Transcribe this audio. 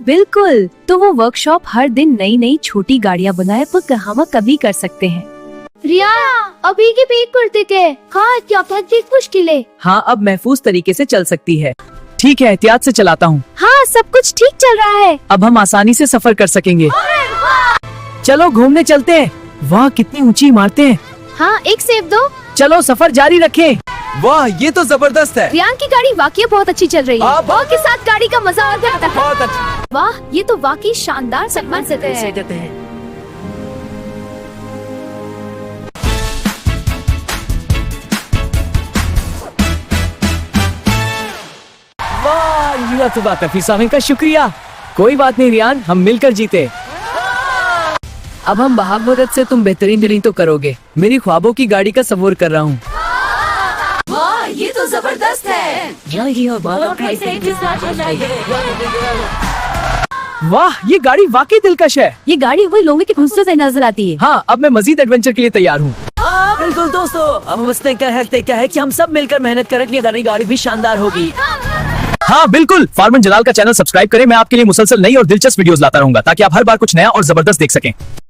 बिल्कुल, तो वो वर्कशॉप हर दिन नई नई छोटी गाड़ियाँ बनाए पर हम कभी कर सकते हैं। रिया, अभी की पीक कुर्ते के हाँ क्या मुश्किल है। हाँ, अब महफूज तरीके से चल सकती है। ठीक है, एहतियात से चलाता हूँ। हाँ, सब कुछ ठीक चल रहा है। अब हम आसानी से सफर कर सकेंगे। चलो घूमने चलते हैं। वाह, कितनी ऊंची इमारतें हैं। हाँ, एक सेब दो। चलो सफर जारी रखें। वाह, ये तो जबरदस्त है। रियान की गाड़ी वाकई बहुत अच्छी चल रही है। बॉल के साथ गाड़ी का मजा और आता है। बहुत अच्छा। वाह, ये तो वाकई शानदार सनसेट है। वाह, ये तो बात है। फिसाने का शुक्रिया। कोई बात नहीं रियान, हम मिलकर जीते। अब हम बहादुरत से तुम बेहतरीन डीलिंग तो करोगे। मेरी ख्वाबों की गाड़ी का सफर कर रहा हूँ। वाह, ये तो जबरदस्त है। वाह, ये गाड़ी वाकई दिलकश है। ये गाड़ी वही लोगों की खूबसूरत नजर आती है। हाँ, अब मैं मजीद एडवेंचर के लिए तैयार हूँ। बिल्कुल दोस्तों, अब बस तय है कि हम सब मिलकर मेहनत करेंगे, हमारी गाड़ी भी शानदार होगी। हाँ बिल्कुल, फारमन जलाल का चैनल सब्सक्राइब करें। मैं आपके लिए मुसलसल नई और दिलचस्प वीडियोस लाता रहूंगा ताकि आप हर बार कुछ नया और जबरदस्त देख सकें।